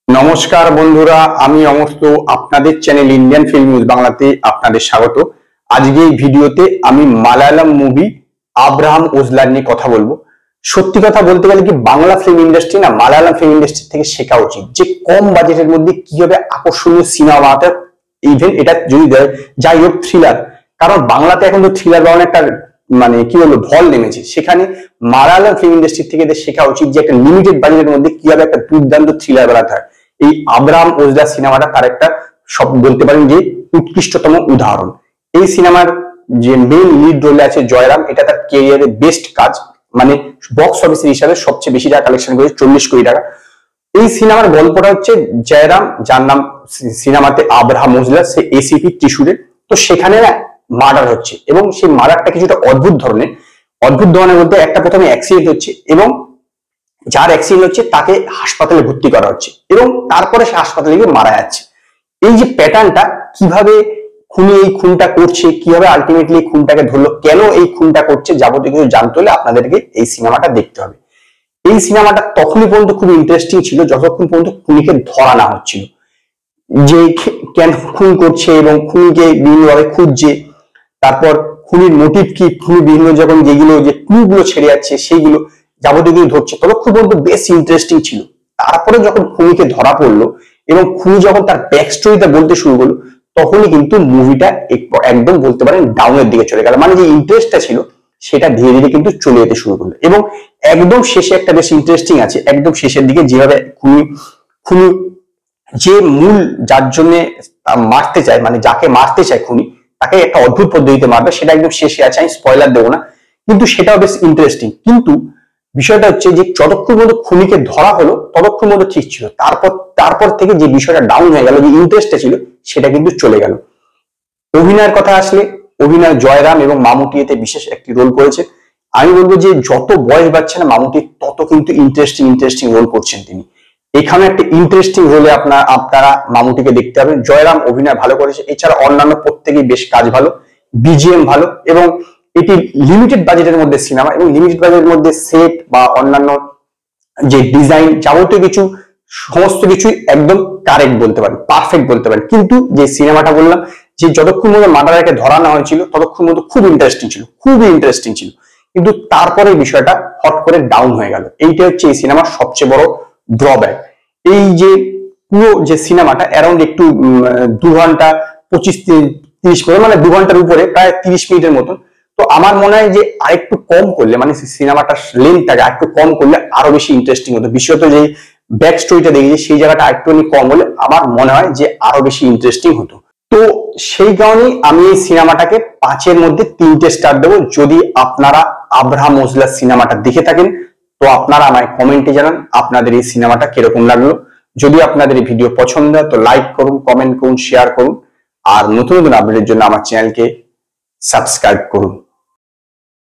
নমস্কার বন্ধুরা, আমি অমস্ত আপনাদের চ্যানেল ইন্ডিয়ান ফিল্ম নিউজ বাংলাতে আপনাদের স্বাগত। আজকে এই ভিডিওতে আমি মালায়ালাম মুভি আব্রাহাম ওজলার নিয়ে কথা বলবো। সত্যি কথা বলতে গেলে কি বাংলা ফিল্ম ইন্ডাস্ট্রি না মালায়ালাম ফিল্ম ইন্ডাস্ট্রি থেকে শেখা উচিত যে কম বাজেটের মধ্যে কিভাবে আকর্ষণীয় সিনেমা বানাতে। ইভেন এটা যদি যাই হোক থ্রিলার, কারণ বাংলাতে এখন তো থ্রিলার বানানোর একটা মানে কি বলবো ঢল নেমেছে, সেখানে মালায়ালাম ফিল্ম ইন্ডাস্ট্রি থেকে এদের শেখা উচিত যে একটা লিমিটেড বাজেটের মধ্যে কিভাবে একটা দুর্দান্ত থ্রিলার বানাতে হয়। এই আব্রাহাম ওজলা সিনেমাটা তার একটা সব বলতে পারেন যে উৎকৃষ্টতম উদাহরণ। এই সিনেমার যে মেইন লিড রোলে আছে জয়রাম, এটা তার ক্যারিয়ারের বেস্ট কাজ, মানে বক্স অফিসের হিসাবে সবচেয়ে বেশি টাকা কালেকশন করেছে 40 কোটি টাকা। এই সিনেমার গল্পটা হচ্ছে জয়রাম, যার নাম সিনেমাতে আব্রাহাম ওজলা, সে এসিপি ত্রিশুরে। তো সেখানে না মার্ডার হচ্ছে এবং সেই মার্ডারটা কিছুটা অদ্ভুত ধরনের বলতে একটা প্রথমে অ্যাক্সিডেন্ট হচ্ছে এবং যার অ্যাক্সিডেন্ট হচ্ছে তাকে হাসপাতালে ভর্তি করা হচ্ছে এবং তারপরে সে হাসপাতালে গিয়ে মারা যাচ্ছে। এই যে প্যাটার্নটা, কিভাবে খুনি এই খুনটা করছে, কিভাবে আলটিমেটলি খুনটাকে ধরলো, কেন এই খুনটা করছে, যাবতীয় কিছু জানতে হলে আপনাদেরকে এই সিনেমাটা দেখতে হবে। এই সিনেমাটা তখনই পর্যন্ত খুব ইন্টারেস্টিং ছিল যতক্ষণ পর্যন্ত খুনিকে ধরা না হচ্ছিল, যে কেন খুন করছে এবং খুনিকে বিভিন্নভাবে খুঁজছে, তারপর খুনির মোটিভ কি, খুনি বিভিন্ন যখন যেগুলো যে ক্লুগুলো ছেড়ে যাচ্ছে সেইগুলো যাবতীয় কিছু ধরছে, ততক্ষণ পর্যন্ত বেশ ইন্টারেস্টিং ছিল। তারপরে যখন খুনিকে ধরা পড়লো এবং খুনি যখন তার ব্যাক স্টোরিটা বলতে শুরু করলো, তখনই কিন্তু মুভিটা একদম বলতে পারেন ডাউনের দিকে চলে গেল। মানে যে ইন্টারেস্টটা ছিল সেটা ধীরে ধীরে কিন্তু চলে যেতে শুরু করলো। এবং একদম শেষে একটা বেশ ইন্টারেস্টিং আছে, একদম শেষের দিকে যেভাবে খুনি যে মূল যার জন্য মারতে চায়, মানে যাকে মারতে চায় খুনি, তাকে একটা অদ্ভুত পদ্ধতিতে মারবে, সেটা একদম শেষে আছে, আমি স্পয়লার দেবো না, কিন্তু সেটাও বেশ ইন্টারেস্টিং। কিন্তু বিষয়টা হচ্ছে যে যতক্ষণ পর্যন্ত খুনিকে ধরা হলো ততক্ষণ পর্যন্ত ঠিক ছিল, তারপর থেকে যে বিষয়টা ডাউন হয়ে গেল, যে ইন্টারেস্টটা ছিল সেটা কিন্তু চলে গেল। অভিনয়ের কথা আসলে, অভিনয় জয়রাম এবং মামুটি এতে বিশেষ একটি রোল করেছে। আমি বলবো যে যত বয়স বাড়ছে না মামুটি, তত কিন্তু ইন্টারেস্টিং রোল করছেন তিনি। এখানে একটা ইন্টারেস্টিং রোলে আপনারা মামুটিকে দেখতে পাবেন। জয়রাম অভিনয় ভালো করেছে, এছাড়া অন্যান্য প্রত্যেকেই বেশ কাজ ভালো, বিজিএম ভালো, এবং এটি লিমিটেড বাজেটের মধ্যে সিনেমা, এবং লিমিটেড বাজেটের মধ্যে সেট বা অন্যান্য যে ডিজাইন যাবতীয় কিছু সমস্ত কিছুই একদম কারেক্ট বলতে পারেন, পারফেক্ট বলতে পারেন। কিন্তু যে সিনেমাটা বললাম যে যতক্ষণ মধ্যে মার্ডারকে ধরা না হয়েছিল ততক্ষণ মধ্যে খুবই ইন্টারেস্টিং ছিল, কিন্তু তারপরে বিষয়টা হট করে ডাউন হয়ে গেল। এইটা হচ্ছে এই সিনেমার সবচেয়ে বড় ড্রব্যাক। এই যে পুরো যে সিনেমাটা অ্যারাউন্ড একটু 2 ঘন্টা 25-30 মিনিট, মানে 2 ঘন্টার উপরে, প্রায় 30 মিনিটের মতন। তো আমার মনে হয় যে আরেকটু কম করলে, মানে সিনেমাটার লেন্থটাকে আরেকটু কম করলে আরো বেশি ইন্টারেস্টিং হতো। বিশেষত যে ব্যাক স্টোরিটা দেখেছি সেই জায়গাটা আরেকটু কম হলে আমার মনে হয় যে আরো বেশি ইন্টারেস্টিং হতো। তো সেই কারণেই আমি এই সিনেমাটাকে 5-এর মধ্যে 3টে স্টার দেবো। যদি আপনারা আব্রাহাম ওজলা সিনেমাটা দেখে থাকেন তো আপনারা আমায় কমেন্টে জানান আপনাদের এই সিনেমাটা কিরকম লাগলো। যদি আপনাদের এই ভিডিও পছন্দ হয় তো লাইক করুন, কমেন্ট করুন, শেয়ার করুন, আর নতুন আপডেটের জন্য আমার চ্যানেলকে সাবস্ক্রাইব করুন।